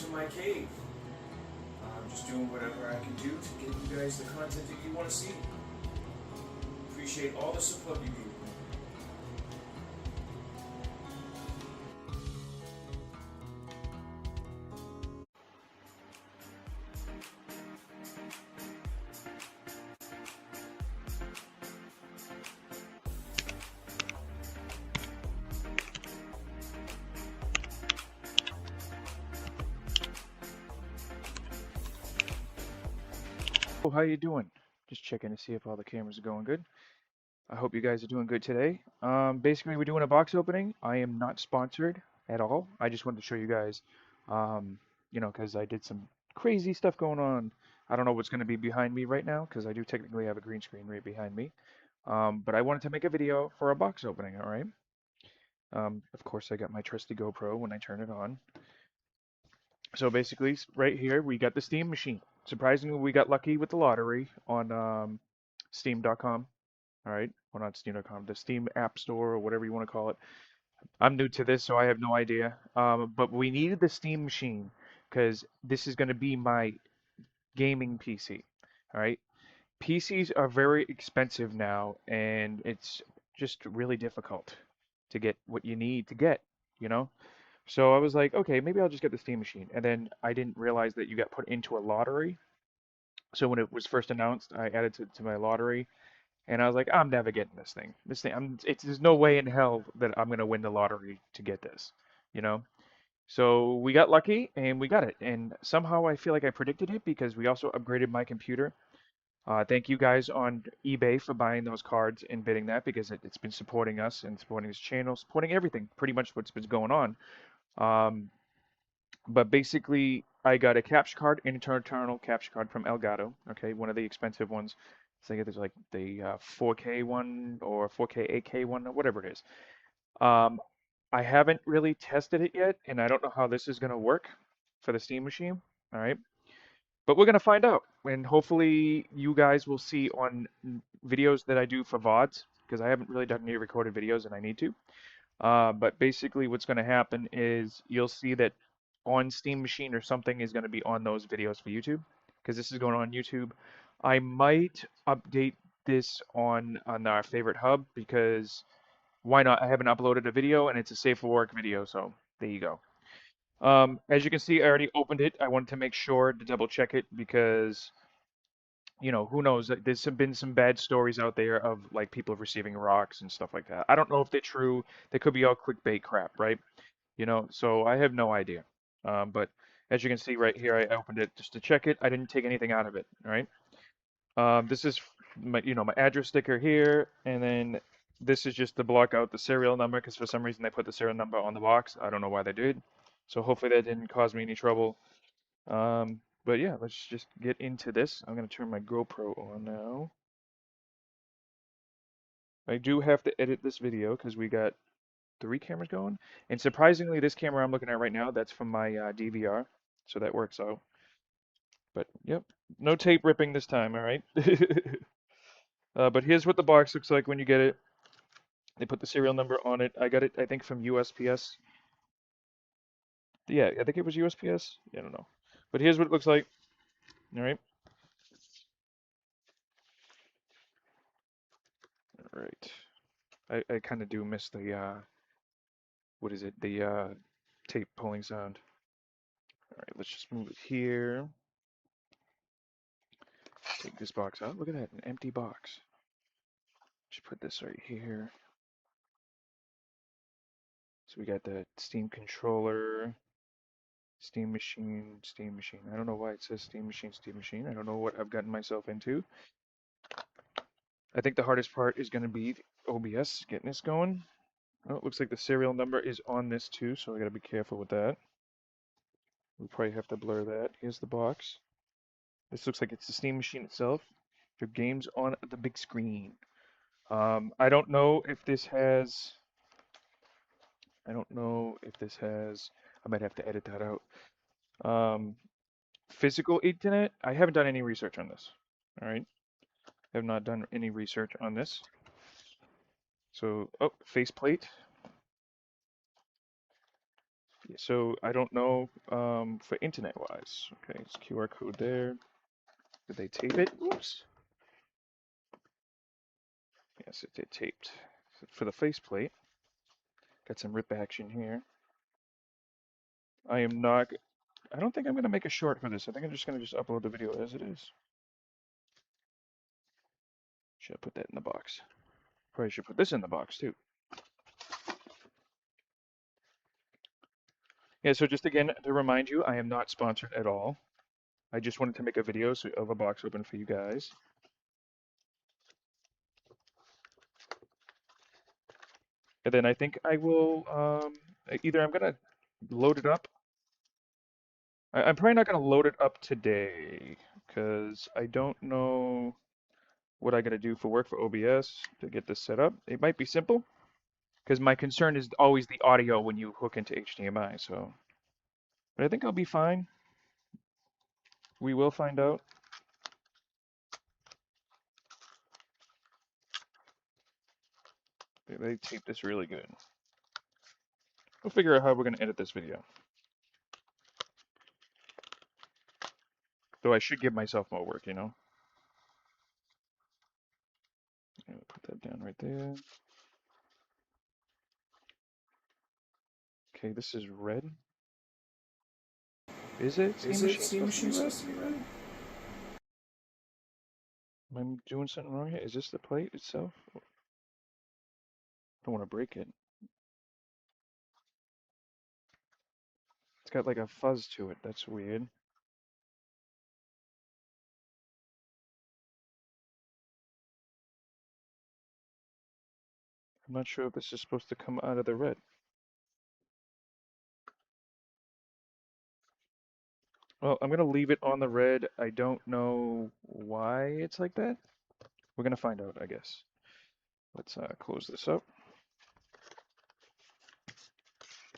to my cave. I'm just doing whatever I can do to give you guys the content that you want to see. Appreciate all the support you give me. Oh, how you doing? Just checking to see if all the cameras are going good. I hope you guys are doing good today. Basically, we're doing a box opening. I am not sponsored at all. I just wanted to show you guys, because I did some crazy stuff going on. I don't know what's going to be behind me right now, because I do technically have a green screen right behind me. But I wanted to make a video for a box opening, all right? Of course, I got my trusty GoPro when I turn it on. So basically, right here, we got the Steam machine. Surprisingly, we got lucky with the lottery on Steam.com. All right, well, not Steam.com, the Steam App Store or whatever you want to call it. I'm new to this, so I have no idea. But we needed the Steam machine because this is going to be my gaming PC. All right, PCs are very expensive now, and it's just really difficult to get what you need to get, you know? So I was like, okay, maybe I'll just get the Steam machine. And then I didn't realize that you got put into a lottery. So when it was first announced, I added it to my lottery, and I was like, I'm never getting this thing. There's no way in hell that I'm gonna win the lottery to get this, you know? So we got lucky and we got it. And somehow I feel like I predicted it because we also upgraded my computer. Thank you guys on eBay for buying those cards and bidding that because it's been supporting us and supporting this channel, supporting everything, pretty much what's been going on. Um, but basically, I got a capture card, internal capture card from Elgato. Okay, one of the expensive ones. I think it's like the 4K one or 4K 8K one or whatever it is. Um, I haven't really tested it yet, and I don't know how this is going to work for the Steam machine. All right, but we're going to find out, and hopefully you guys will see on videos that I do for VODs because I haven't really done any recorded videos, and I need to. But basically, what's going to happen is you'll see that on Steam Machine or something is going to be on those videos for YouTube because this is going on YouTube. I might update this on our favorite hub because why not? I haven't uploaded a video and it's a safe for work video, so there you go. As you can see, I already opened it. I wanted to make sure to double check it because who knows? There's been some bad stories out there of like people receiving rocks and stuff like that. I don't know if they're true. They could be all clickbait crap, right? So I have no idea. But as you can see right here, I opened it just to check it. I didn't take anything out of it, all right? This is my address sticker here, and then this is just to block out the serial number because for some reason they put the serial number on the box. I don't know why they did. So hopefully that didn't cause me any trouble. But yeah, let's just get into this. I'm gonna turn my GoPro on now. I do have to edit this video because we got 3 cameras going. And surprisingly, this camera I'm looking at right now, that's from my DVR. So that works out. But yep, no tape ripping this time, all right? But here's what the box looks like when you get it. They put the serial number on it. I got it, I think, from USPS. Yeah, I think it was USPS. I don't know. But here's what it looks like. All right. All right. I kind of do miss the what is it? The tape pulling sound. All right, let's just move it here. Take this box out. Look at that, an empty box. Just put this right here. So we got the Steam controller, Steam machine, Steam machine. I don't know why it says Steam machine, Steam machine. I don't know what I've gotten myself into. I think the hardest part is going to be OBS, getting this going. Oh, it looks like the serial number is on this too, so I got to be careful with that. We'll probably have to blur that. Here's the box. This looks like it's the Steam machine itself. Your games on the big screen. I don't know if this has. I don't know if this has. I might have to edit that out. Physical Ethernet. I haven't done any research on this. All right. I have not done any research on this. So, oh, faceplate. So I don't know for internet-wise. Okay, it's QR code there. Did they tape it? Oops. Yes, it did taped. So for the faceplate, got some rip action here. I don't think I'm going to make a short for this. I think I'm just going to upload the video as it is. Should I put that in the box? Probably should put this in the box too. Yeah, so just again to remind you, I am not sponsored at all. I just wanted to make a video of a box open for you guys. And then I think I will, either I'm going to load it up. I'm probably not going to load it up today because I don't know what I got to do for work for OBS to get this set up. It might be simple because my concern is always the audio when you hook into HDMI. So, but I think I'll be fine. We will find out. They taped this really good. We'll figure out how we're going to edit this video. Though I should give myself more work, you know. Put that down right there. Okay, this is red. Is it? Is it Steam Machine supposed to be red? Am I doing something wrong here? Is this the plate itself? I don't want to break it. It's got like a fuzz to it. That's weird. I'm not sure if this is supposed to come out of the red. Well, I'm going to leave it on the red. I don't know why it's like that. We're going to find out, I guess. Let's close this up.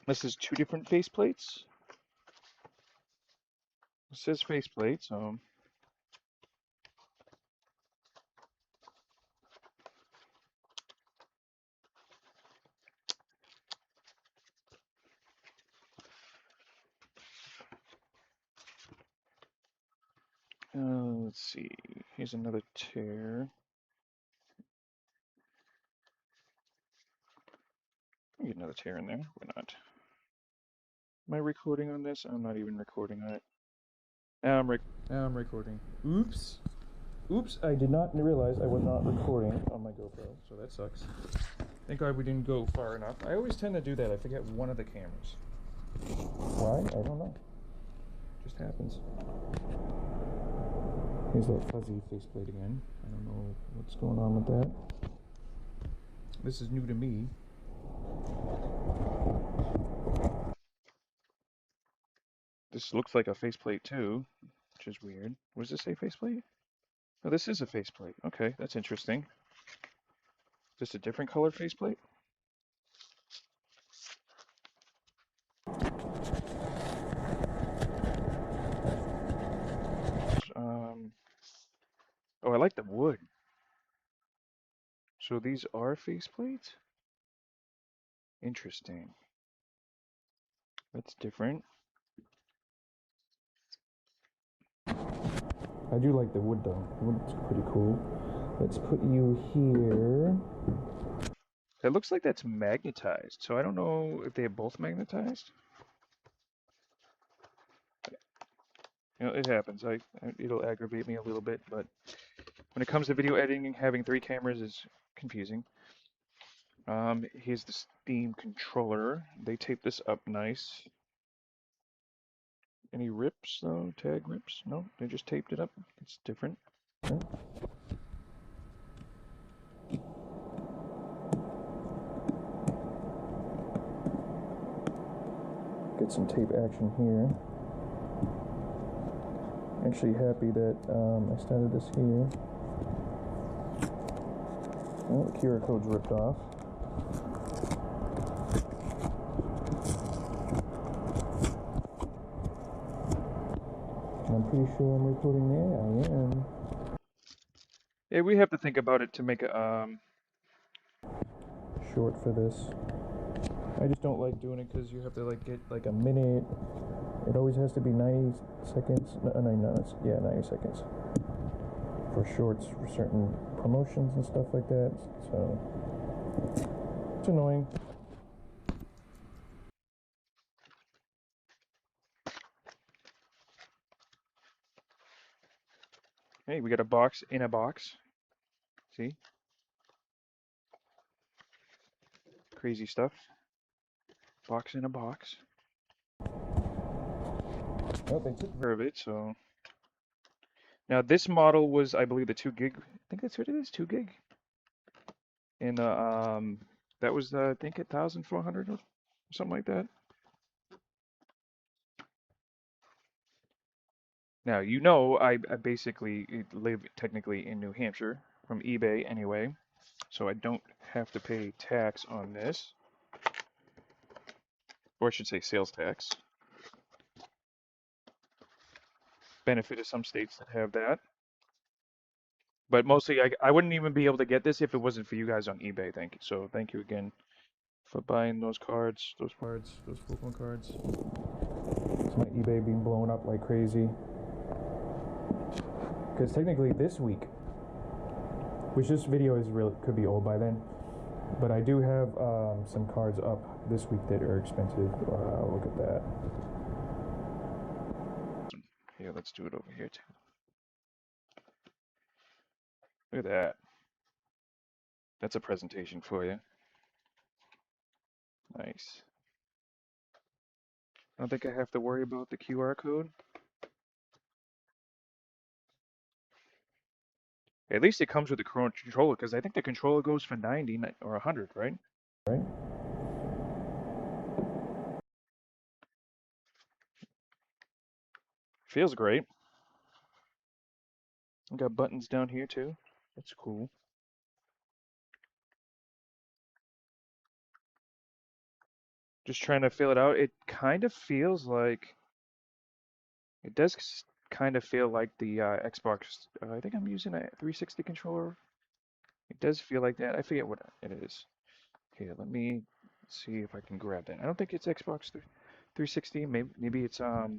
This is two different faceplates. It says faceplate, so... let's see. Here's another tear. I'll get another tear in there. Why not? Am I recording on this? I'm not even recording on it. Now I'm recording. Oops. Oops, I did not realize I was not recording on my GoPro, so that sucks. Thank God we didn't go far enough. I always tend to do that. I forget one of the cameras. Why? I don't know. Just happens. Here's that fuzzy faceplate again. I don't know what's going on with that. This is new to me. This looks like a faceplate too, which is weird. What does this say, faceplate? Oh, this is a faceplate. Okay, that's interesting. Just a different colored faceplate? Oh, I like the wood. So these are faceplates? Interesting. That's different. I do like the wood though. The wood's pretty cool. Let's put you here. It looks like that's magnetized, so I don't know if they're both magnetized. You know, it happens. It'll aggravate me a little bit, but when it comes to video editing, having three cameras is confusing. Here's the Steam controller. They taped this up nice. Any rips though? Tag rips? No, they just taped it up. It's different. Okay. Get some tape action here. Actually happy that I started this here. Oh, the QR code's ripped off. I'm pretty sure I'm recording there. I am. Yeah, we have to think about it to make a short for this. I just don't like doing it because you have to like get like a minute. It always has to be 90 seconds. No, 90 seconds for shorts for certain promotions and stuff like that. So it's annoying. Hey, we got a box in a box. See? Crazy stuff. Box in a box. Oh, they took care of it, so. Now this model was, I believe, the 2 gig. I think that's what it is, 2 gig. And that was I think 1,400 or something like that. Now you know I basically live technically in New Hampshire from eBay anyway, so I don't have to pay tax on this, or I should say sales tax. Benefit of some states that have that. But mostly, I wouldn't even be able to get this if it wasn't for you guys on eBay. Thank you. So thank you again for buying those cards, those Pokemon cards. It's my eBay being blown up like crazy. Because technically this week, which this video is really could be old by then, but I do have some cards up this week that are expensive. Wow, look at that. Here, let's do it over here too. Look at that. That's a presentation for you. Nice. I don't think I have to worry about the QR code. At least it comes with the controller, because I think the controller goes for 90 or 100, right? Right. Feels great. I got buttons down here too. That's cool. Just trying to fill it out. It kind of feels like, it does kind of feel like the Xbox. I think I'm using a 360 controller. It does feel like that. I forget what it is. Here, let me see if I can grab that. I don't think it's Xbox 360. Maybe it's the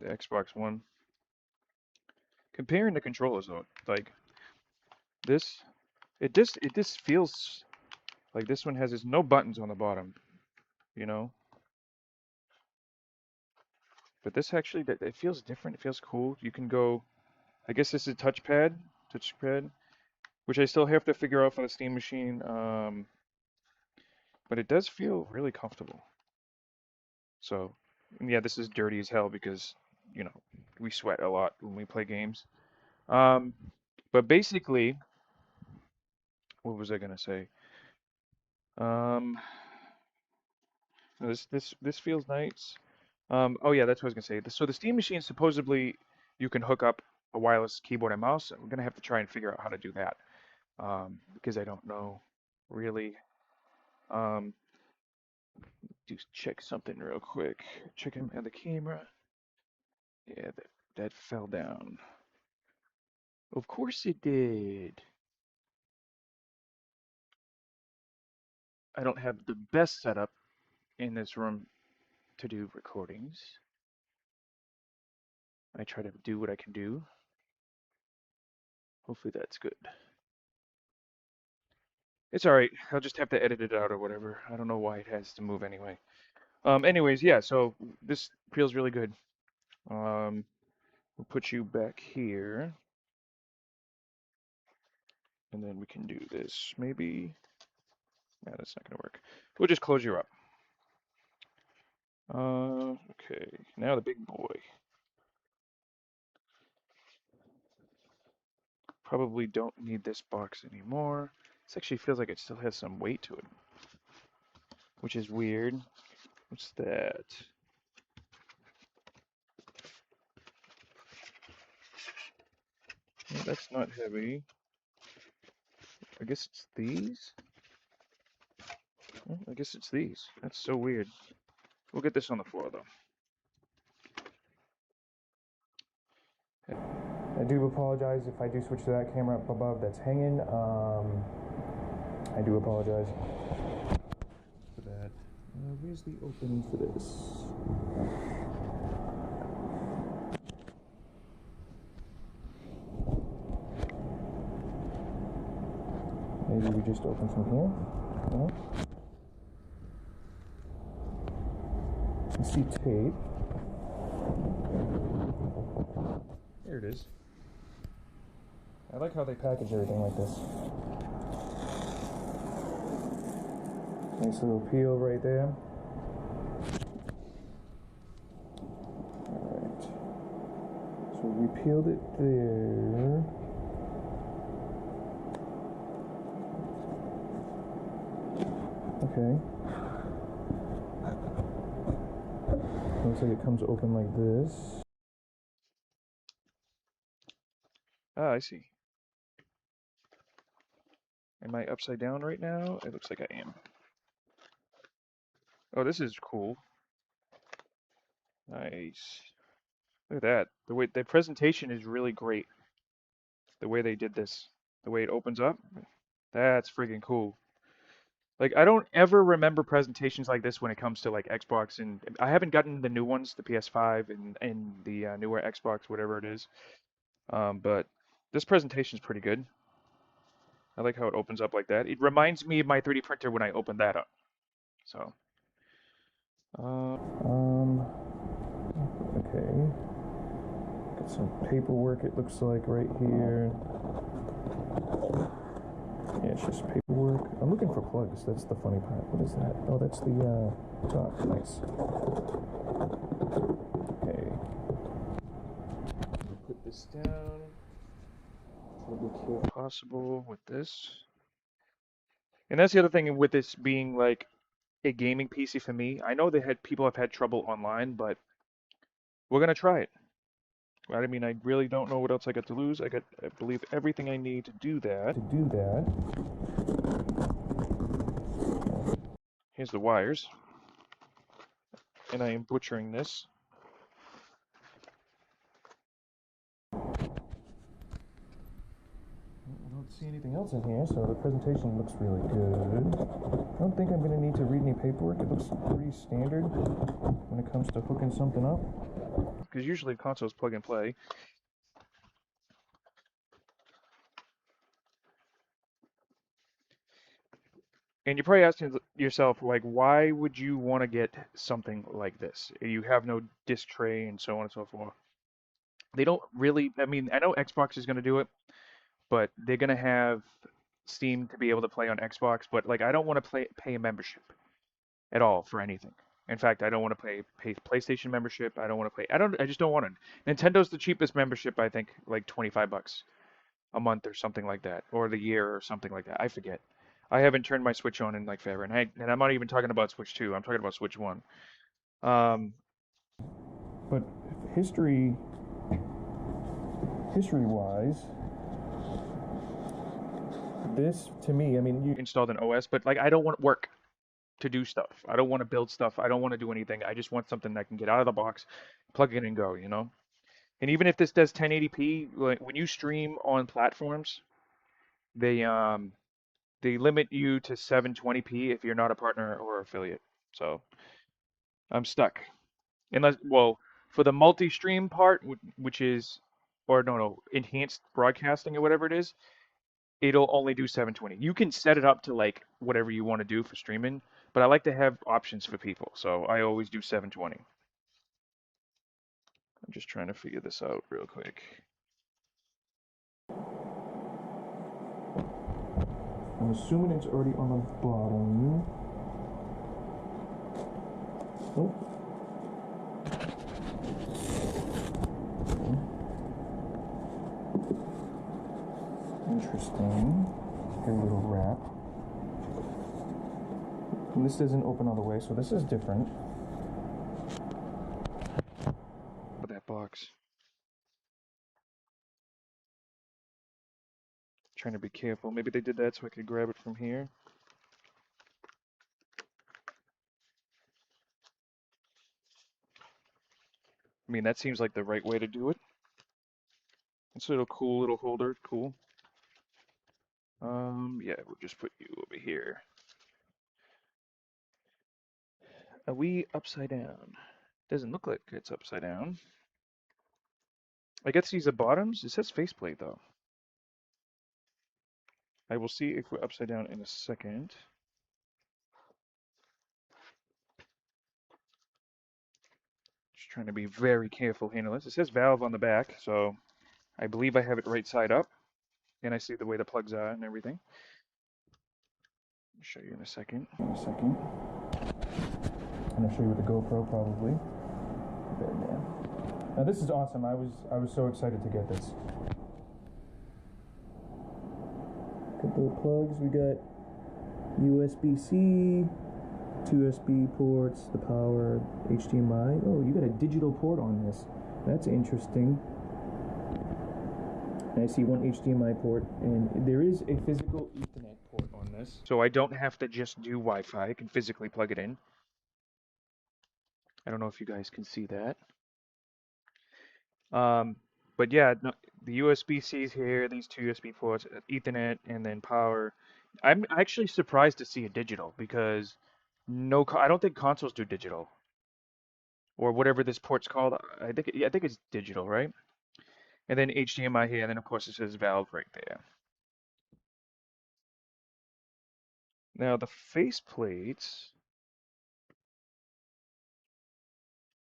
Xbox One. Comparing the controllers though, like this, it just feels like this one has no buttons on the bottom, you know. But this actually, it feels different. It feels cool. You can go. I guess this is touchpad, which I still have to figure out for the Steam machine. But it does feel really comfortable. So, yeah, this is dirty as hell because, you know, we sweat a lot when we play games. But basically, what was I gonna say? This feels nice. Oh yeah, that's what I was gonna say. So the Steam machine supposedly you can hook up a wireless keyboard and mouse. We're gonna have to try and figure out how to do that because I don't know really. Just check something real quick. Checking at the camera. Yeah, that fell down. Of course it did. I don't have the best setup in this room to do recordings. I try to do what I can do. Hopefully that's good. It's alright. I'll just have to edit it out or whatever. I don't know why it has to move anyway. Anyways, yeah, so this feels really good. We'll put you back here. And then we can do this. Maybe. No, that's not gonna work. We'll just close you up. Okay. Now the big boy. Probably don't need this box anymore. This actually feels like it still has some weight to it, which is weird. What's that? No, that's not heavy. I guess it's these? Well, I guess it's these. That's so weird. We'll get this on the floor though. I do apologize if I do switch to that camera up above that's hanging. I I do apologize for that. Where's the opening for this? Maybe we just open from here. No? I see tape. Here it is. I like how they package everything like this. Nice little peel right there. Alright. So we peeled it there. Okay. Looks like it comes open like this. Ah, I see. Am I upside down right now? It looks like I am. Oh, this is cool. Nice. Look at that. The way the presentation is really great. The way they did this. The way it opens up. That's freaking cool. Like, I don't ever remember presentations like this when it comes to like Xbox, and I haven't gotten the new ones, the PS5 and the newer Xbox, whatever it is. But this presentation is pretty good. I like how it opens up like that. It reminds me of my 3D printer when I opened that up. So, okay. Got some paperwork, it looks like, right here. Yeah, it's just paperwork. I'm looking for plugs. That's the funny part. What is that? Oh, that's the top. Nice. Okay. Put this down. What we can possible with this. And that's the other thing with this being like a gaming PC for me. I know people have had trouble online, but we're gonna try it. I mean, I really don't know what else I got to lose. I believe, everything I need to do that. Here's the wires. And I am butchering this. I don't see anything else in here, so the presentation looks really good. I don't think I'm going to need to read any paperwork. It looks pretty standard when it comes to hooking something up. Because usually consoles plug and play. And you're probably asking yourself, like, why would you want to get something like this? You have no disc tray and so on and so forth. They don't really, I mean, I know Xbox is going to do it, but they're going to have Steam to be able to play on Xbox, but like, I don't want to pay a membership at all for anything. In fact, I don't want to pay PlayStation membership. I just don't want it. Nintendo's the cheapest membership, I think, like $25 a month or something like that, or the year or something like that. I forget. I haven't turned my Switch on in like forever, and I'm not even talking about Switch 2. I'm talking about Switch 1. But history-wise, this to me, I mean, you installed an OS, but like, I don't want work to do stuff. I don't want to build stuff. I don't want to do anything. I just want something that can get out of the box, plug in and go, you know? And even if this does 1080p, like when you stream on platforms, they limit you to 720p if you're not a partner or affiliate. So I'm stuck. Unless, well, for the multi-stream part, which is, or no, enhanced broadcasting or whatever it is, it'll only do 720. You can set it up to like whatever you want to do for streaming, but I like to have options for people, so I always do 720. I'm just trying to figure this out real quick. I'm assuming it's already on the bottom. Oh. Interesting. Got a little wrap. And this doesn't open all the way, so this is different. That box. Trying to be careful. Maybe they did that so I could grab it from here. I mean, that seems like the right way to do it. It's a little cool little holder. Cool. Yeah, we'll just put you over here. Are we upside down? Doesn't look like it's upside down. I guess these are bottoms. It says faceplate though. I will see if we're upside down in a second. Just trying to be very careful handling this. It says valve on the back, so I believe I have it right side up. And I see the way the plugs are and everything. I'll show you in a second. I'm gonna show you with the GoPro probably. There, man. Now this is awesome. I was so excited to get this. Couple of plugs. We got USB-C, 2 USB ports, the power, HDMI. Oh, you got a digital port on this. That's interesting. And I see one HDMI port, and there is a physical Ethernet port on this. So I don't have to just do Wi-Fi. I can physically plug it in. I don't know if you guys can see that. But yeah, no, the USB-C's here, these 2 USB ports, Ethernet, and then power. I'm actually surprised to see a digital because I don't think consoles do digital or whatever this port's called. I think it's digital, right? And then HDMI here, and then of course it says valve right there. Now the face plates.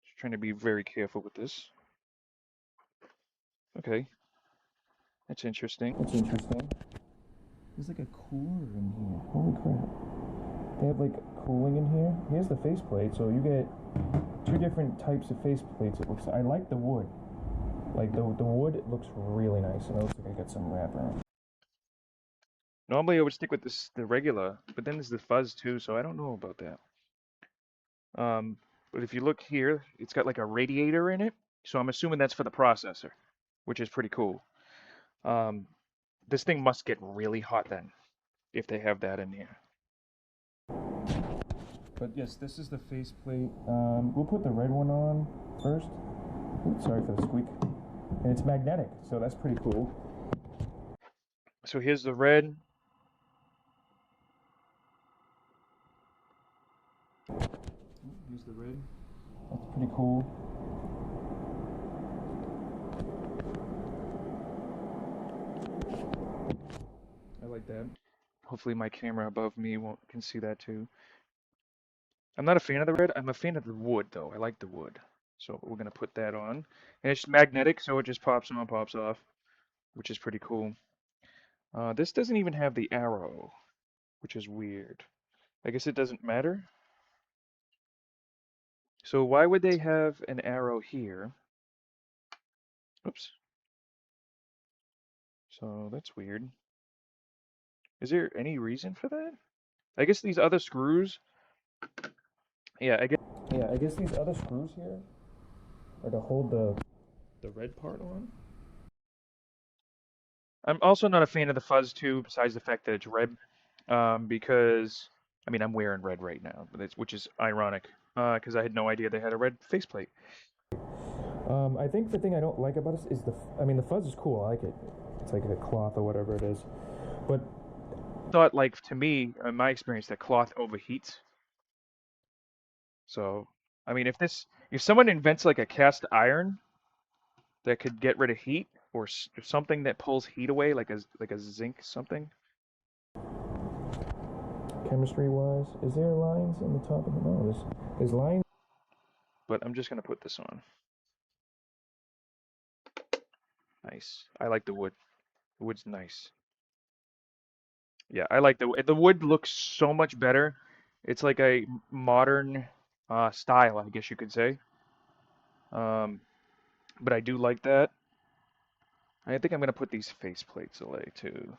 Just trying to be very careful with this. Okay, that's interesting. There's like a cooler in here. Holy crap. They have like cooling in here. Here's the faceplate, so you get 2 different types of faceplates. It looks. I like the wood. Like the wood looks really nice, and it looks like I got some wrapper. Normally I would stick with the regular, but then there's the fuzz too, so I don't know about that. But if you look here, it's got like a radiator in it, so I'm assuming that's for the processor, which is pretty cool. This thing must get really hot then, if they have that in here. But yes, this is the faceplate. We'll put the red one on first. Oops, sorry for the squeak. And it's magnetic, so that's pretty cool. So here's the red. Here's the red. That's pretty cool. I like that. Hopefully my camera above me can see that too. I'm not a fan of the red. I'm a fan of the wood though. I like the wood. So we're gonna put that on. And it's magnetic, so it just pops on, pops off, which is pretty cool. This doesn't even have the arrow, which is weird. I guess it doesn't matter. So why would they have an arrow here? Oops. So that's weird. Is there any reason for that? I guess these other screws. Yeah, I guess these other screws here are to hold the red part on. I'm also not a fan of the fuzz too, besides the fact that it's red, because I mean I'm wearing red right now, which is ironic, because I had no idea they had a red faceplate. I think the thing I don't like about this is the fuzz is cool. I like it. It's like a cloth or whatever it is, but I thought, like, to me, in my experience, that cloth overheats. So, I mean, if someone invents like a cast iron that could get rid of heat, or something that pulls heat away, like a zinc something. Chemistry-wise, is there lines on the top of the nose? There's lines. But I'm just gonna put this on. Nice. I like the wood. The wood's nice. Yeah, I like the wood looks so much better. It's like a modern style, I guess you could say. But I do like that. I think I'm gonna put these face plates away too.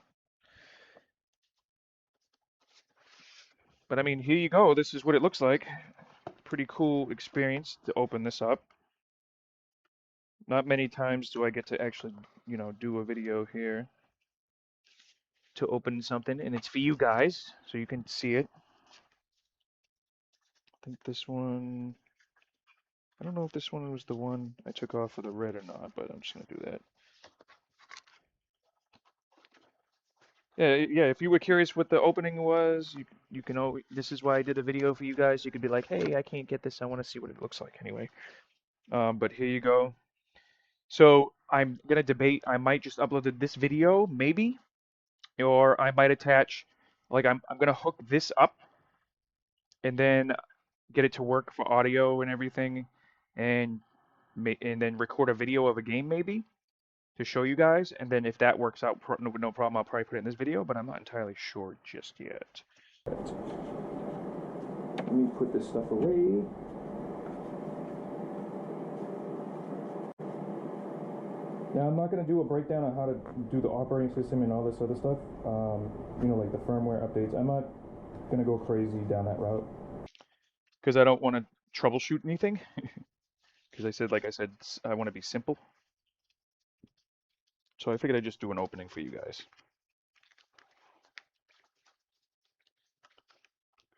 But I mean, here you go. This is what it looks like. Pretty cool experience to open this up. Not many times do I get to actually, do a video here to open something, and it's for you guys, so you can see it. I think this one, I don't know if this one was the one I took off for the red or not, but I'm just gonna do that. Yeah. If you were curious what the opening was, you can always. This is why I did a video for you guys. You could be like, hey, I can't get this. I want to see what it looks like anyway. But here you go. So I'm gonna debate. I might just upload this video, maybe, or I might attach. Like I'm gonna hook this up and then get it to work for audio and everything, and and then record a video of a game maybe to show you guys. And then if that works out, no problem. I'll probably put it in this video, but I'm not entirely sure just yet. Let me put this stuff away. Now, I'm not going to do a breakdown on how to do the operating system and all this other stuff, you know, like the firmware updates. I'm not going to go crazy down that route because I don't want to troubleshoot anything. Because like I said, I want to be simple. So I figured I'd just do an opening for you guys.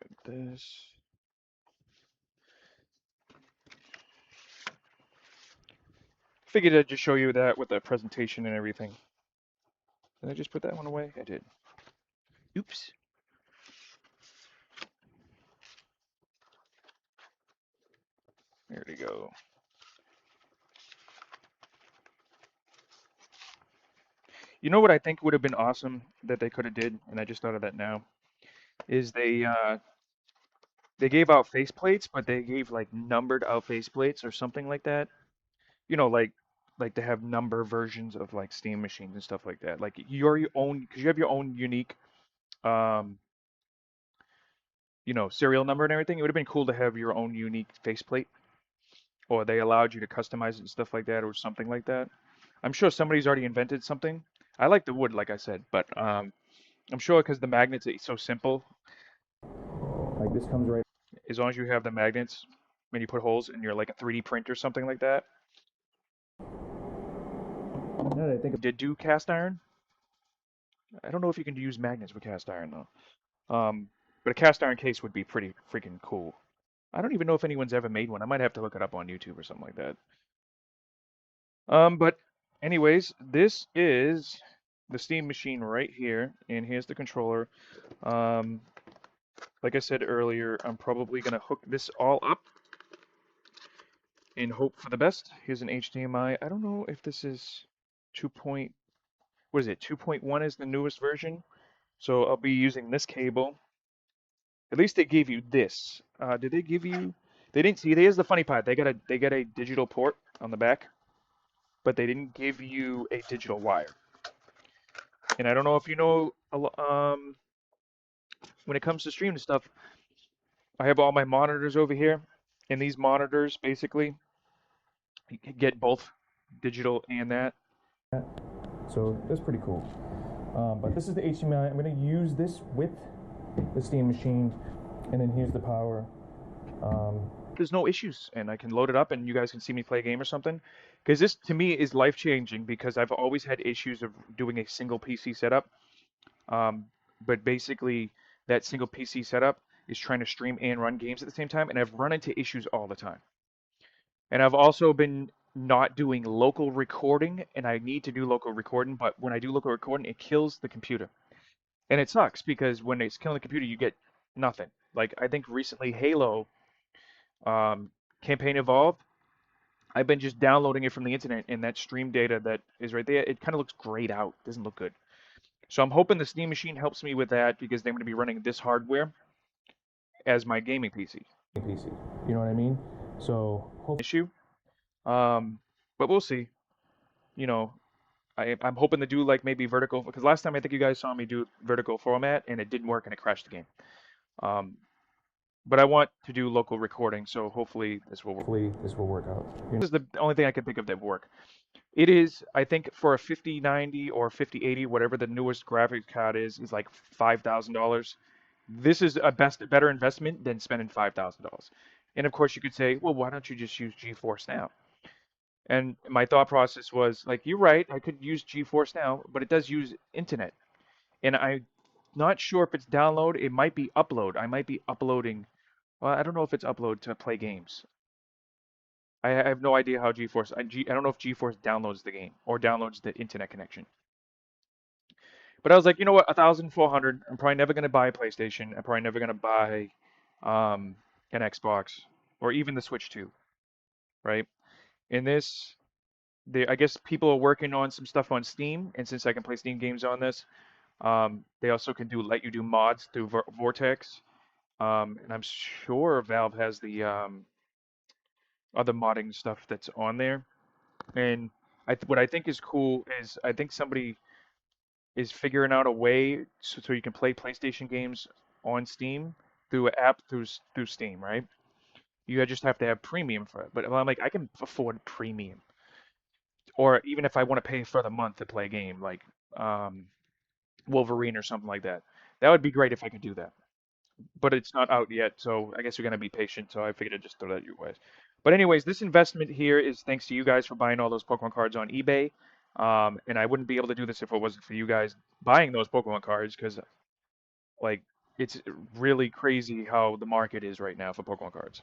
Got this. Figured I'd just show you that with the presentation and everything. Did I just put that one away? I did. Oops. There we go. You know what I think would have been awesome that they could have did, and I just thought of that now, is they gave out faceplates, but they gave like numbered out faceplates or something like that. You know, like to have number versions of like Steam machines and stuff like that. Like your own, because you have your own unique, you know, serial number and everything. It would have been cool to have your own unique faceplate, or they allowed you to customize it and stuff like that, or something like that. I'm sure somebody's already invented something. I like the wood, like I said, but I'm sure because the magnets are so simple. Like this comes right. As long as you have the magnets, when you put holes in your like a 3D print or something like that. Now that I think I did do cast iron. I don't know if you can use magnets with cast iron though. But a cast iron case would be pretty freaking cool. I don't even know if anyone's ever made one. I might have to look it up on YouTube or something like that. But anyways, this is the Steam machine right here, and here's the controller. Like I said earlier, I'm probably gonna hook this all up and hope for the best. Here's an HDMI. I don't know if this is 2. What is it? 2.1 is the newest version. So I'll be using this cable. At least they gave you this. Did they give you? They didn't see. Here's the funny part. They got a digital port on the back, but they didn't give you a digital wire. And I don't know if you know, when it comes to streaming stuff, I have all my monitors over here, and these monitors basically get both digital and that. So that's pretty cool. But this is the HDMI. I'm going to use this with the Steam machine, and then here's the power. There's no issues, and I can load it up, and you guys can see me play a game or something. Because this, to me, is life-changing, because I've always had issues of doing a single PC setup. But basically, that single PC setup is trying to stream and run games at the same time, and I've run into issues all the time. And I've also been not doing local recording, and I need to do local recording, but when I do local recording, it kills the computer. And it sucks, because when it's killing the computer, you get nothing. Like, I think recently Halo Campaign Evolved, I've been just downloading it from the internet, and that stream data that is right there, it kind of looks grayed out. It doesn't look good. So I'm hoping the Steam machine helps me with that, because they're going to be running this hardware as my gaming PC. You know what I mean? So, issue. But we'll see. You know, I'm hoping to do like maybe vertical, because last time I think you guys saw me do vertical format, and it didn't work, and it crashed the game. But I want to do local recording, so hopefully this will work out. This is the only thing I can think of that work. It is, I think, for a 5090 or 5080, whatever the newest graphics card is like $5,000. This is a better investment than spending $5,000. And of course, you could say, well, why don't you just use GeForce Now? And my thought process was like, you're right, I could use GeForce Now, but it does use internet. And I'm not sure if it's download. It might be upload. I might be uploading. Well, I don't know if it's upload to play games. I have no idea how GeForce. I don't know if GeForce downloads the game or downloads the internet connection. But I was like, you know what, 1,400. I'm probably never gonna buy a PlayStation. I'm probably never gonna buy um, an Xbox or even the Switch 2, right? In this, I guess people are working on some stuff on Steam, and since I can play Steam games on this, they also can let you do mods through Vortex. And I'm sure Valve has the other modding stuff that's on there. And what I think is cool is I think somebody is figuring out a way so you can play PlayStation games on Steam through an app through Steam, right? You just have to have premium for it. But I'm like, I can afford premium, or even if I want to pay for the month to play a game like um, Wolverine or something like that, that would be great if I could do that. But it's not out yet, so I guess you're gonna be patient. So I figured I'd just throw that your way. But anyways, this investment here is thanks to you guys for buying all those Pokemon cards on eBay. And I wouldn't be able to do this if it wasn't for you guys buying those Pokemon cards, because like it's really crazy how the market is right now for Pokemon cards.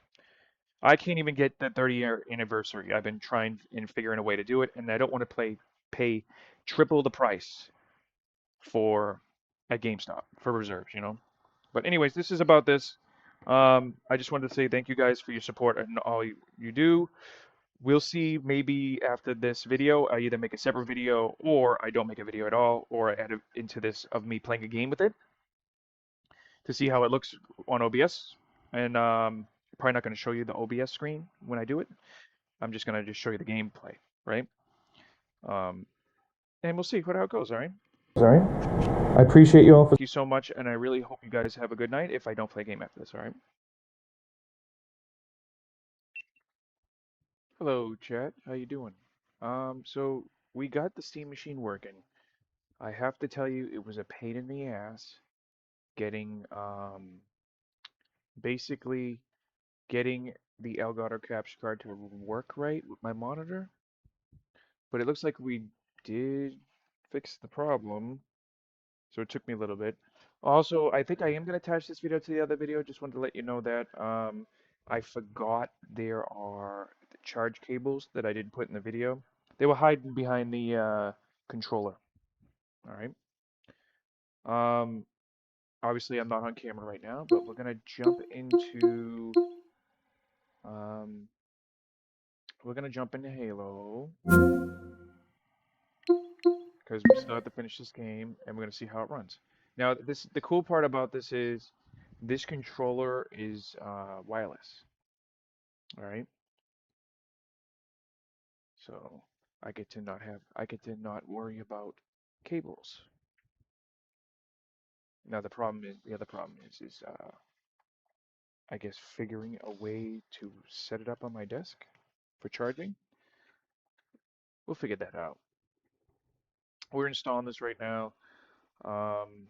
I can't even get the 30-year anniversary. I've been trying and figuring a way to do it, and I don't want to pay triple the price for at GameStop for reserves, you know. But anyways, this is about this. I just wanted to say thank you guys for your support and all you do. We'll see maybe after this video, I either make a separate video or I don't make a video at all, or I add it into this of me playing a game with it to see how it looks on OBS. And probably not going to show you the OBS screen when I do it. I'm just going to just show you the gameplay, right? Um, and we'll see how it goes, all right? All right. I appreciate you all. Thank you so much, and I really hope you guys have a good night if I don't play a game after this, all right? Hello, chat. How you doing? So we got the Steam machine working. I have to tell you, it was a pain in the ass getting, basically getting the Elgato capture card to work right with my monitor. But it looks like we did fix the problem. So it took me a little bit. Also, I think I am going to attach this video to the other video. Just wanted to let you know that I forgot there are charge cables that I didn't put in the video. They were hiding behind the controller. All right. Um, Obviously, I'm not on camera right now, but we're going to jump into um, Halo because we still have to finish this game, and we're going to see how it runs. Now, the cool part about this is this controller is wireless. All right. So I get to not worry about cables. Now the other problem is I guess figuring a way to set it up on my desk for charging. We'll figure that out. We're installing this right now. Um,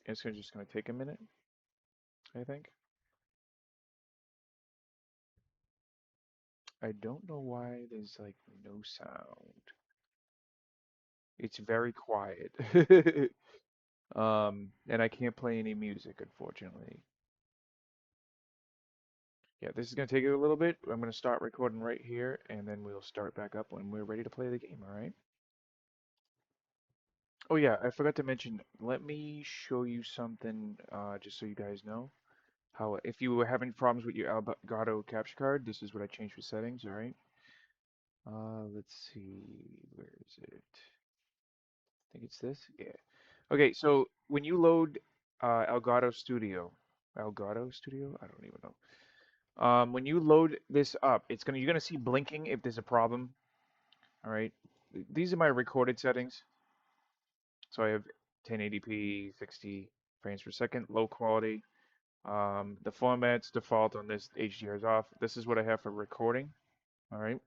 it's just gonna take a minute, I think. I don't know why there's like no sound. It's very quiet. And I can't play any music, unfortunately. Yeah, this is going to take a little bit. I'm going to start recording right here, and then we'll start back up when we're ready to play the game, all right? Oh yeah, I forgot to mention, let me show you something, just so you guys know. If you were having problems with your Elgato capture card, this is what I changed for settings, all right? Let's see, where is it? I think it's this, yeah. Okay, so when you load Elgato Studio, Elgato Studio? I don't even know. When you load this up, you're gonna see blinking if there's a problem. All right. These are my recorded settings. So I have 1080p, 60 frames per second, low quality. The format's default on this HDR is off. This is what I have for recording. All right.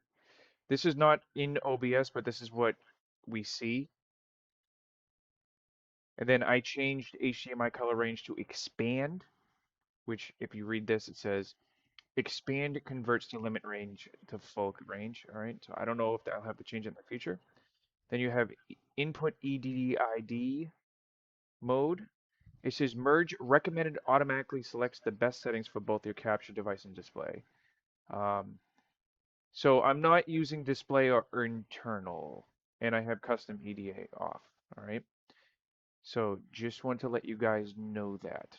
This is not in OBS, but this is what we see. And then I changed HDMI color range to expand, which if you read this, it says expand converts the limit range to full range. All right, so I don't know if I'll have to change it in the future. Then you have input EDDID mode. It says merge recommended automatically selects the best settings for both your capture device and display. So I'm not using display or internal, and I have custom EDA off. All right. So just want to let you guys know that.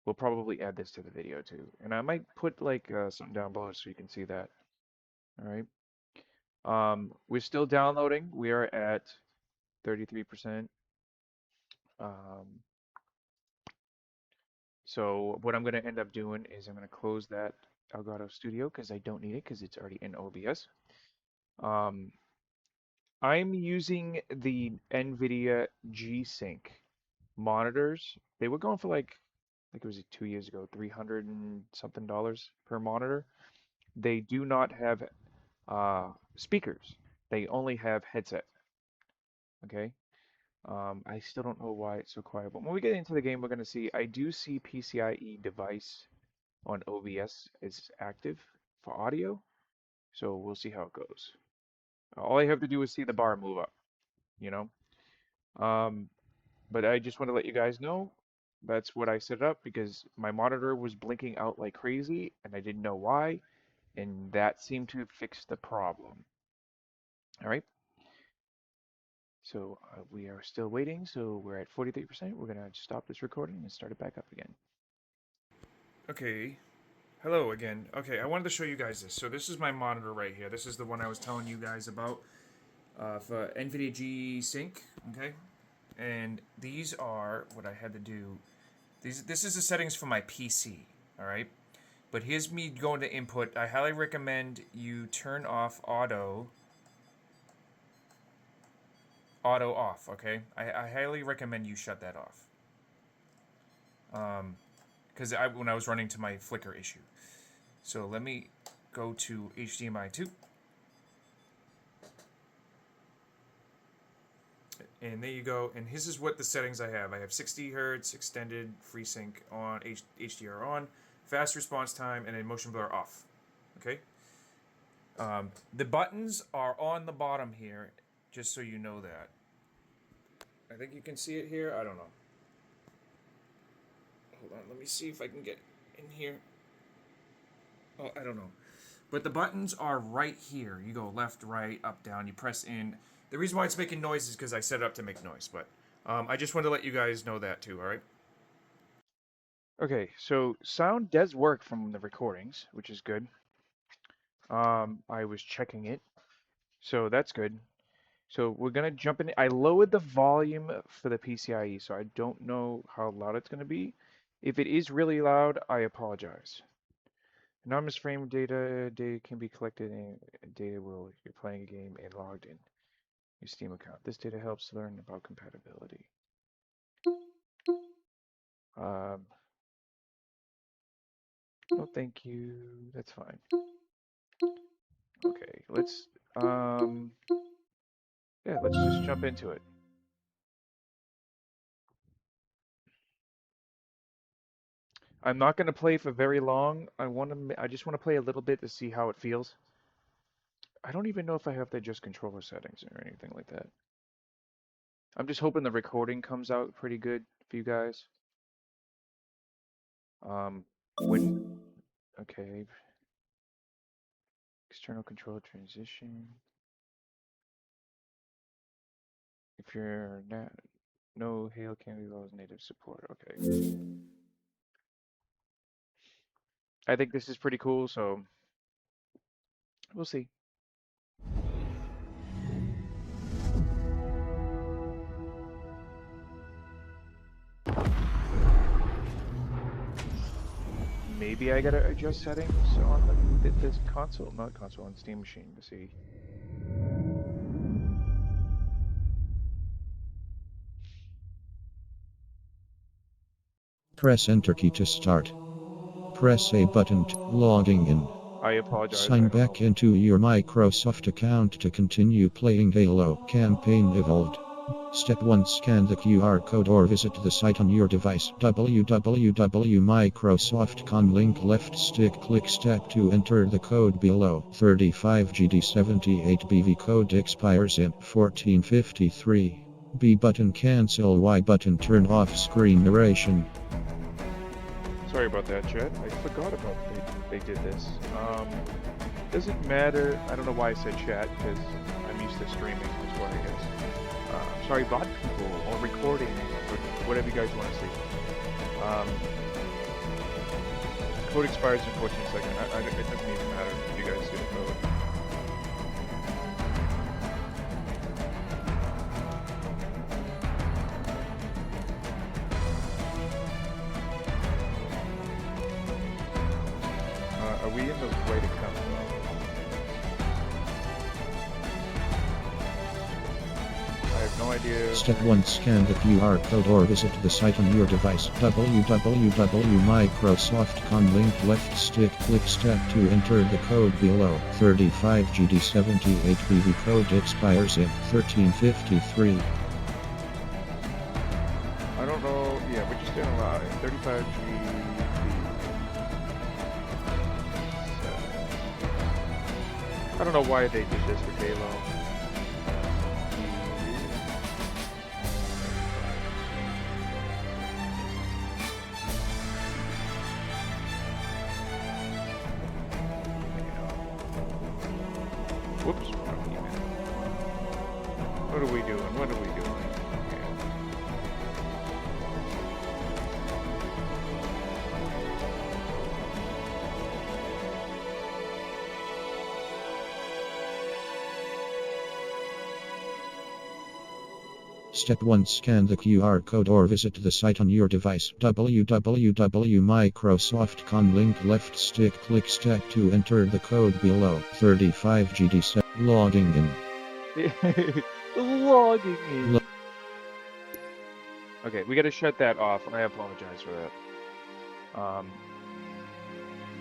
We'll probably add this to the video too. And I might put like something down below so you can see that. All right. We're still downloading. We are at 33%. So what I'm going to end up doing is I'm going to close that Elgato Studio because I don't need it because it's already in OBS. I'm using the NVIDIA G Sync monitors. They were going for like, I think it was 2 years ago, $300 and something per monitor. They do not have speakers. They only have headset. Okay. I still don't know why it's so quiet, but when we get into the game, we're going to see, I do see PCIe device on OBS is active for audio, so we'll see how it goes. All I have to do is see the bar move up, you know? But I just want to let you guys know that's what I set up because my monitor was blinking out like crazy and I didn't know why, and that seemed to fix the problem. All right. So we are still waiting, so we're at 43%. We're gonna stop this recording and start it back up again. Okay, hello again. Okay, I wanted to show you guys this. So this is my monitor right here. This is the one I was telling you guys about for NVIDIA G Sync, okay? And these are what I had to do. This is the settings for my PC, all right? But here's me going to input. I highly recommend you turn off auto off, okay? I highly recommend you shut that off. Because when I was running to my flicker issue. So let me go to HDMI 2. And there you go. And this is what the settings I have. I have 60 Hertz, extended, FreeSync on, HDR on, fast response time, and then motion blur off. Okay? The buttons are on the bottom here, just so you know that. I think you can see it here. I don't know. Hold on, let me see if I can get in here. Oh, I don't know. But the buttons are right here. You go left, right, up, down. You press in. The reason why it's making noise is because I set it up to make noise. But I just wanted to let you guys know that too, all right? Okay, so sound does work from the recordings, which is good. I was checking it, so that's good. So we're gonna jump in. I lowered the volume for the PCIe, so I don't know how loud it's gonna be. If it is really loud, I apologize. Anonymous frame data can be collected and data will if you're playing a game and logged in your Steam account. This data helps learn about compatibility. No, thank you. That's fine. Okay, let's yeah, let's just jump into it. I'm not going to play for very long. I just want to play a little bit to see how it feels. I don't even know if I have the adjust controller settings or anything like that. I'm just hoping the recording comes out pretty good for you guys. Okay. External controller transition. If you're not, no Hail Candy Laws native support. Okay. I think this is pretty cool, so we'll see. Maybe I gotta adjust settings on this console, not console, on Steam Machine to see. Press Enter key to start. Press A button to logging in. I apologize. Sign back into your Microsoft account to continue playing Halo Campaign Evolved. Step 1. Scan the QR code or visit the site on your device. www.microsoft.com. Link left stick. Click Step 2. Enter the code below. 35GD78BV code expires in 1453. B button cancel. Y button turn off screen narration. Sorry about that, chat. I forgot about they did this. Doesn't matter. I don't know why I said chat because I'm used to streaming before, I guess. So sorry, bot people or recording or whatever you guys want to see. Code expires in 14 seconds. It doesn't even matter if you guys see the code. Are we in the right account? I have no idea. Step 1. Scan the QR code or visit the site on your device. www.microsoft.com. Link left stick. Click Step 2. Enter the code below. 35GD78BB. Code expires in 1353. I don't know. Yeah, we're just doing a lot. 35G. I don't know why they did this with Halo. Whoops. What are we doing? What are we doing? Step 1. Scan the QR code or visit the site on your device. www.microsoft.com. Link left stick. Click Step 2. Enter the code below. 35GD7. Logging in. Logging in. Okay, we gotta shut that off. I apologize for that.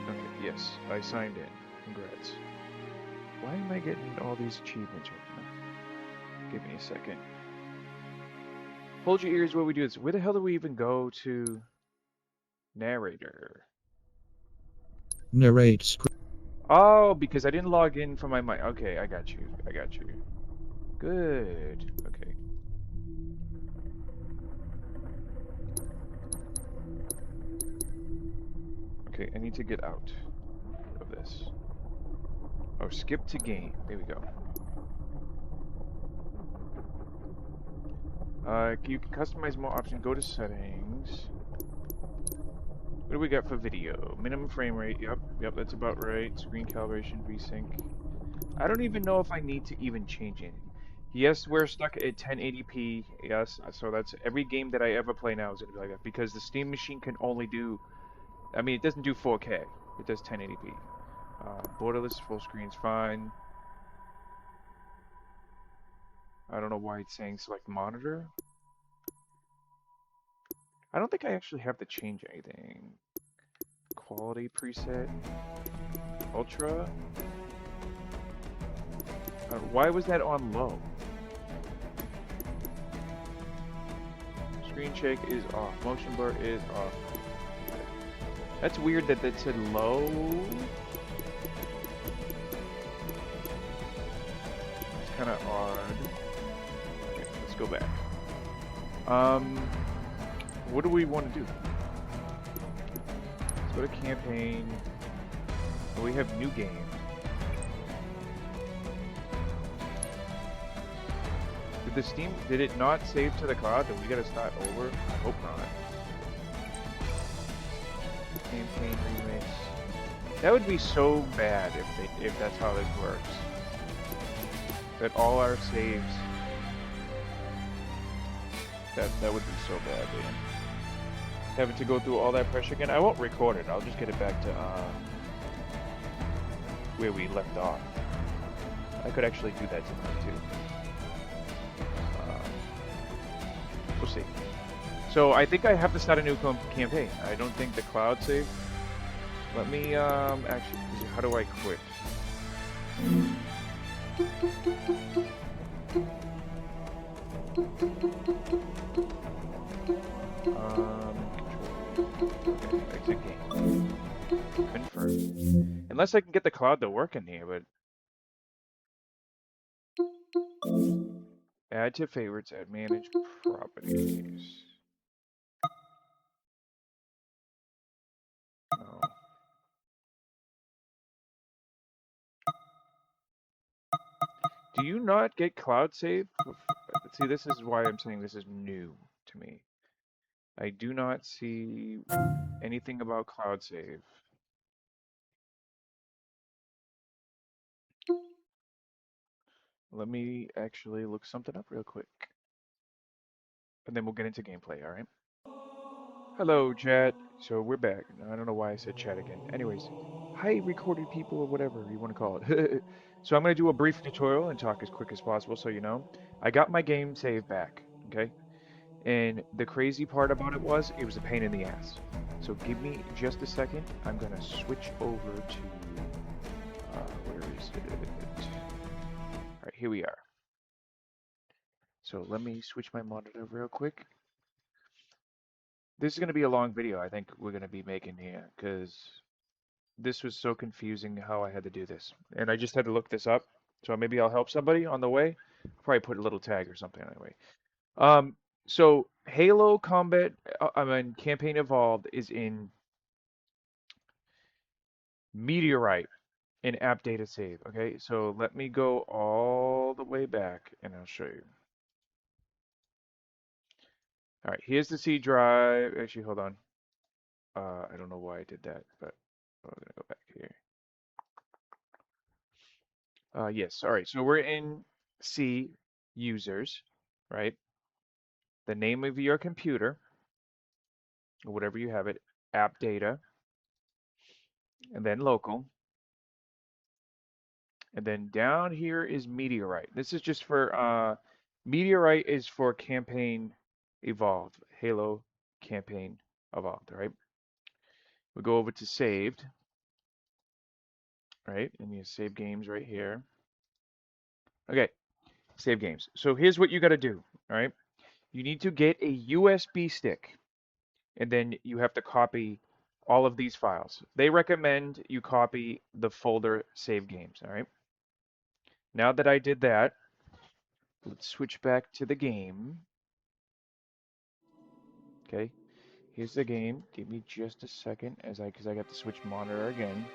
Okay, yes, I signed in. Congrats. Why am I getting all these achievements right now? Give me a second. Hold your ears while we do this. Where the hell do we even go to narrator? Narrate script. Oh, because I didn't log in from my mic. Okay, I got you. I got you. Good. Okay. Okay, I need to get out of this. Oh, skip to game. There we go. You can customize more options. Go to settings. What do we got for video? Minimum frame rate. Yep, that's about right. Screen calibration, VSync. I don't even know if I need to even change anything. Yes, we're stuck at 1080p. Yes, so that's every game that I ever play now is gonna be like that because the Steam machine can only do. I mean, it doesn't do 4K. It does 1080p. Borderless full screen's fine. I don't know why it's saying select monitor. I don't think I actually have to change anything. Quality preset. Ultra. Why was that on low? Screen shake is off. Motion blur is off. That's weird that that said low. It's kind of odd. Okay, let's go back. What do we want to do? Let's go to campaign. Oh, we have new game. Did it not save to the cloud? Then we gotta start over? I hope not. Campaign remix. That would be so bad if that's how this works. That all our saves. That would be so bad, man. Having to go through all that pressure again. I won't record it. I'll just get it back to where we left off. I could actually do that tonight too. We'll see. So I think I have to start a new campaign. I don't think the cloud save. Let me actually. How do I quit? Exit game. Confirm. Unless I can get the cloud to work in here, but. Add to favorites, add manage properties. Oh. Do you not get cloud save? see, this is why I'm saying this is new to me. I do not see anything about cloud save. Let me actually look something up real quick. And then we'll get into gameplay, all right? Hello, chat. So we're back. I don't know why I said chat again. Anyways, hi, recorded people, or whatever you want to call it. So I'm going to do a brief tutorial and talk as quick as possible so you know. I got my game saved back, okay? And the crazy part about it was a pain in the ass. So give me just a second. I'm going to switch over to, where is it? All right, here we are. So let me switch my monitor real quick. This is going to be a long video I think we're going to be making here because this was so confusing how I had to do this. And I just had to look this up. So maybe I'll help somebody on the way. Probably put a little tag or something anyway. So Halo Combat, Campaign Evolved is in Meteorite in App Data Save. Okay, so let me go all the way back and I'll show you. All right, here's the C drive. Actually, hold on. I don't know why I did that, but I'm gonna go back here. Yes, all right, so we're in C users, right? The name of your computer, or whatever you have it, app data, and then local. And then down here is Meteorite. This is just for, Meteorite is for campaign evolved, Halo campaign evolved, right? We go over to saved, right? And you save games right here. Okay, save games. So here's what you got to do, all right? You need to get a USB stick, and then you have to copy all of these files. They recommend you copy the folder save games, all right? Now that I did that, let's switch back to the game. Okay, here's the game. Give me just a second because I got to switch monitor again.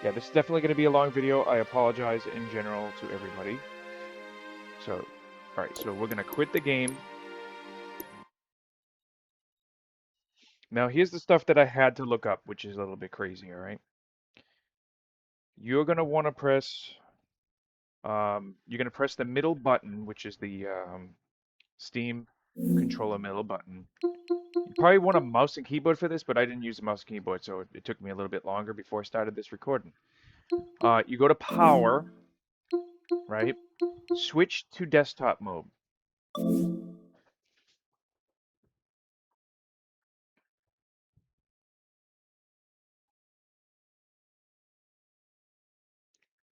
Yeah, this is definitely going to be a long video. I apologize in general to everybody. So, all right, so we're going to quit the game. Now, here's the stuff that I had to look up, which is a little bit crazy, all right? You're going to want to press, you're going to press the middle button, which is the Steam controller middle button. You probably want a mouse and keyboard for this, but I didn't use a mouse and keyboard, so it took me a little bit longer before I started this recording. You go to power, right? Switch to desktop mode.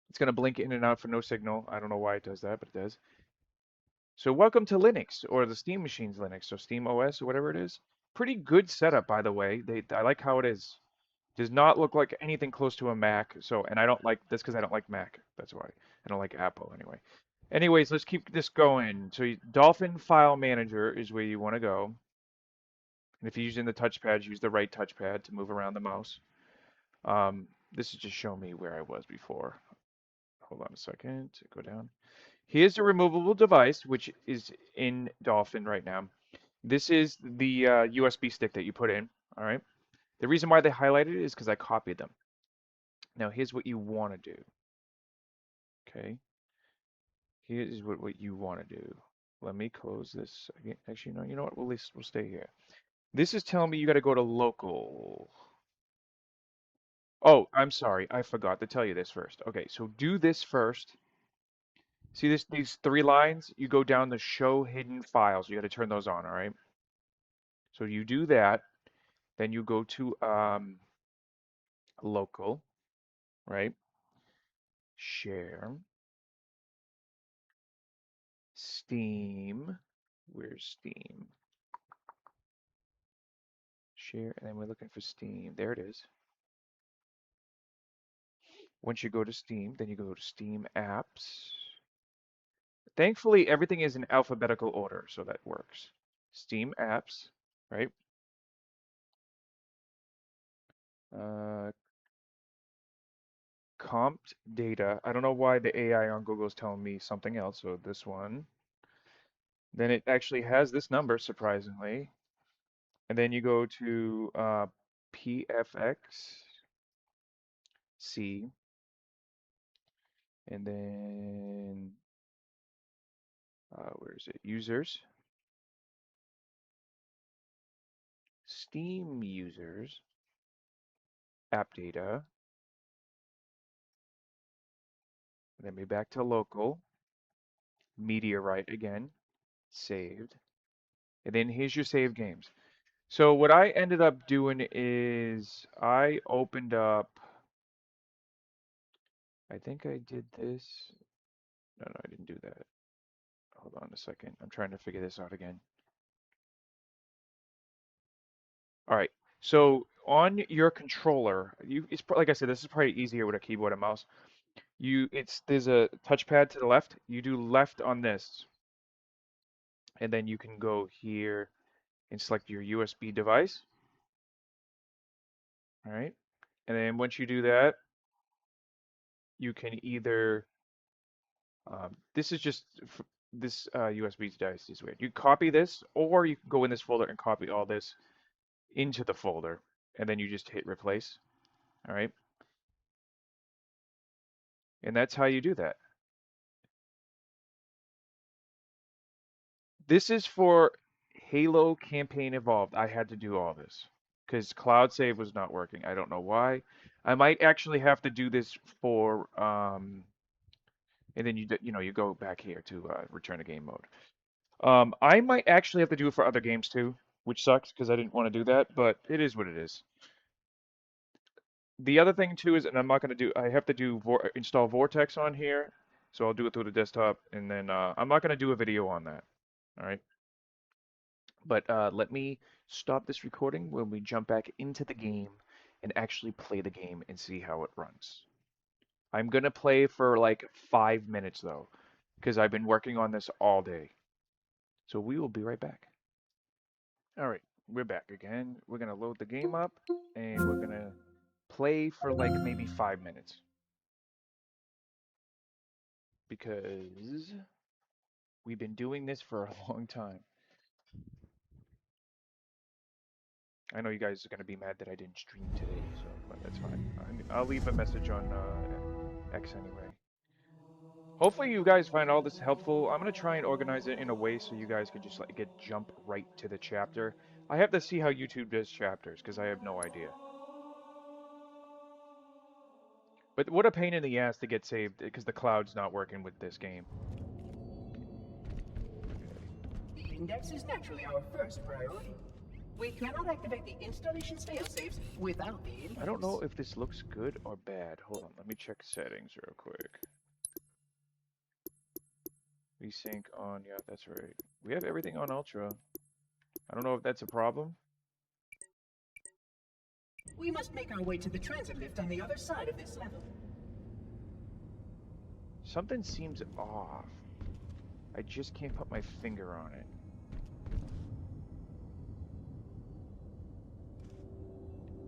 It's going to blink in and out for no signal. I don't know why it does that, but it does. So welcome to Linux, or the Steam Machine's Linux, so Steam OS or whatever it is. Pretty good setup, by the way. I like how it is. Does not look like anything close to a Mac. So, and I don't like this because I don't like Mac. That's why. I don't like Apple anyway. Anyways, let's keep this going. So Dolphin File Manager is where you want to go. And if you're using the touchpad, use the right touchpad to move around the mouse. This is just showing me where I was before. Hold on a second. Go down. Here's the removable device, which is in Dolphin right now. This is the USB stick that you put in. All right. The reason why they highlighted it is because I copied them. Now, here's what you want to do. Okay. Here's what you want to do. Let me close this. Actually, no, you know what? We'll stay here. This is telling me you got to go to local. Oh, I'm sorry. I forgot to tell you this first. Okay, so do this first. See these three lines? You go down to show hidden files. You got to turn those on, all right? So you do that. Then you go to local, right? Share. Steam. Where's Steam? Share, and then we're looking for Steam. There it is. Once you go to Steam, then you go to Steam Apps. Thankfully, everything is in alphabetical order, so that works. Steam Apps, right? comped data. I don't know why the AI on Google is telling me something else. So this one. Then it actually has this number, surprisingly. And then you go to PFXC. And then, where is it? Users. Steam users. App data. And then be back to local. Meteorite again. Saved. And then here's your save games. So what I ended up doing is I opened up, I think I did this. No, I didn't do that. Hold on a second. I'm trying to figure this out again. All right. So on your controller, like I said, this is probably easier with a keyboard and mouse. There's a touchpad to the left. You do left on this, and then you can go here and select your USB device. All right. And then once you do that, you can either this is just this USB device is weird. You copy this, or you can go in this folder and copy all this into the folder, and then you just hit replace. All right. And that's how you do that. This is for Halo Campaign Evolved. I had to do all this because Cloud Save was not working. I don't know why. I might actually have to do this for and then you go back here to return to game mode. I might actually have to do it for other games too, which sucks because I didn't want to do that, but it is what it is. The other thing too is, and I'm not going to do, I have to do install Vortex on here, so I'll do it through the desktop, and then I'm not going to do a video on that. All right. But let me stop this recording when we jump back into the game and actually play the game and see how it runs. I'm going to play for like 5 minutes though, because I've been working on this all day. So we will be right back. All right, we're back again. We're going to load the game up and we're going to play for like maybe 5 minutes. Because we've been doing this for a long time. I know you guys are going to be mad that I didn't stream today, but that's fine. I'll leave a message on X anyway. Hopefully you guys find all this helpful. I'm going to try and organize it in a way so you guys can just like jump right to the chapter. I have to see how YouTube does chapters because I have no idea. But what a pain in the ass to get saved because the cloud's not working with this game. The index is naturally our first priority. We cannot activate the installation's failsafes without the index. I don't know if this looks good or bad. Hold on, let me check settings real quick. Sync on, yeah, that's right. We have everything on Ultra. I don't know if that's a problem. We must make our way to the transit lift on the other side of this level. Something seems off. I just can't put my finger on it.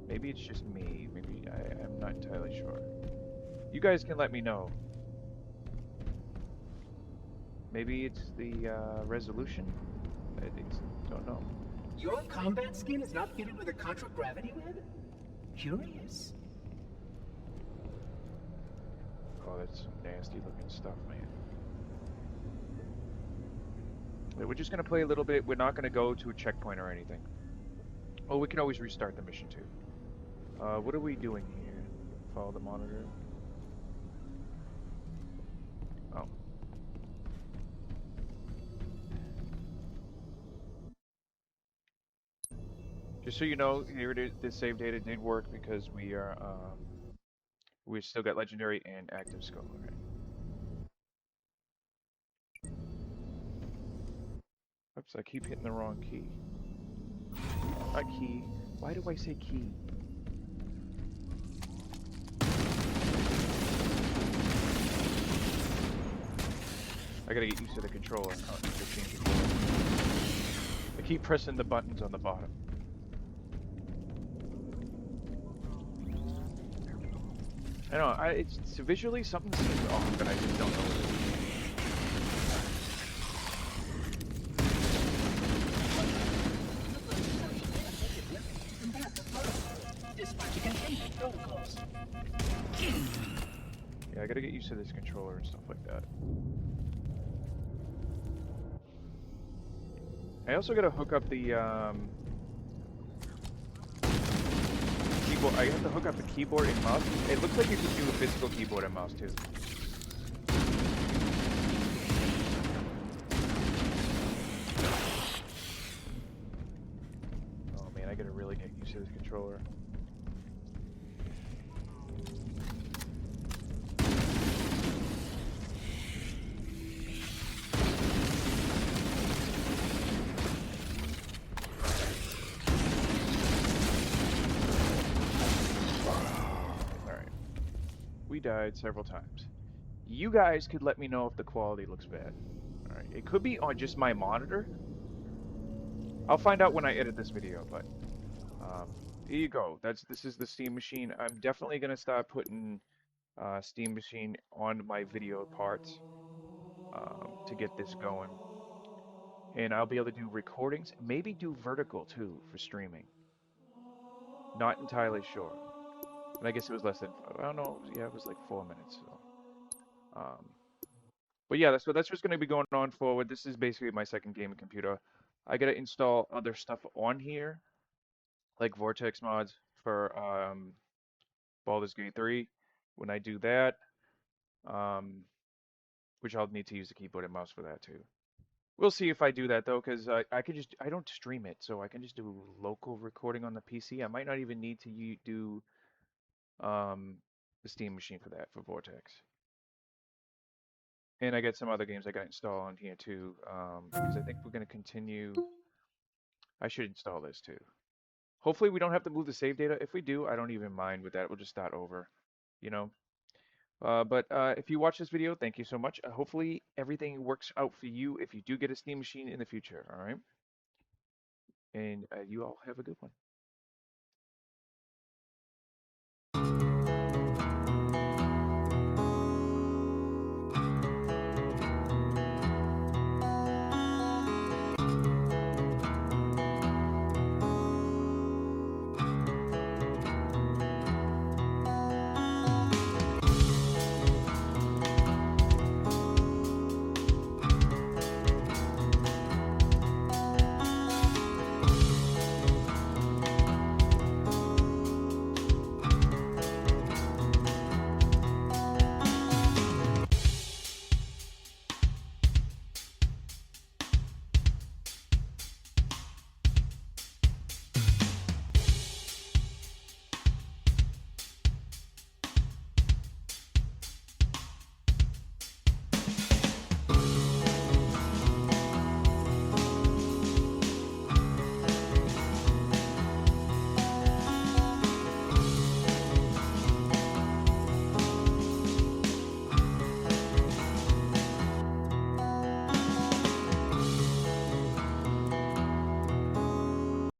Maybe it's just me. Maybe I'm not entirely sure. You guys can let me know. Maybe it's the resolution? I don't know. Your combat skin is not fitted with a contragravity web? Curious. Oh, that's some nasty looking stuff, man. We're just going to play a little bit. We're not going to go to a checkpoint or anything. Oh, we can always restart the mission too. What are we doing here? Follow the monitor. Oh. Just so you know, here it is. This save data did work because we still got legendary and active scope. Okay. Oops, I keep hitting the wrong key. Not key. Why do I say key? I gotta get used to the controller. I keep pressing the buttons on the bottom. I know, it's visually something seems off, but I just don't know what it is. Yeah, I gotta get used to this controller and stuff like that. I also gotta hook up the keyboard. I have to hook up the keyboard and mouse. It looks like you can do a physical keyboard and mouse too. Oh man, I gotta really get used to this controller. Alright. We died several times. You guys could let me know if the quality looks bad. Alright, it could be on just my monitor. I'll find out when I edit this video, but here you go. This is the Steam Machine. I'm definitely gonna start putting Steam Machine on my video parts to get this going, and I'll be able to do recordings, maybe do vertical too for streaming. Not entirely sure, and I guess it was less than I don't know. Yeah, it was like 4 minutes. So, but yeah, that's what's gonna be going on forward. This is basically my second gaming computer. I gotta install other stuff on here, like Vortex mods for Baldur's Gate 3. When I do that, um, which I'll need to use the keyboard and mouse for that too. We'll see if I do that though, because I could just I don't stream it, so I can just do local recording on the PC. I might not even need to do the Steam Machine for that for Vortex. And I got some other games I got to install on here too, because I think we're gonna continue. I should install this too. Hopefully we don't have to move the save data. If we do, I don't even mind with that. We'll just start over, you know. But if you watch this video, thank you so much. Hopefully everything works out for you if you do get a Steam Machine in the future, all right? And you all have a good one.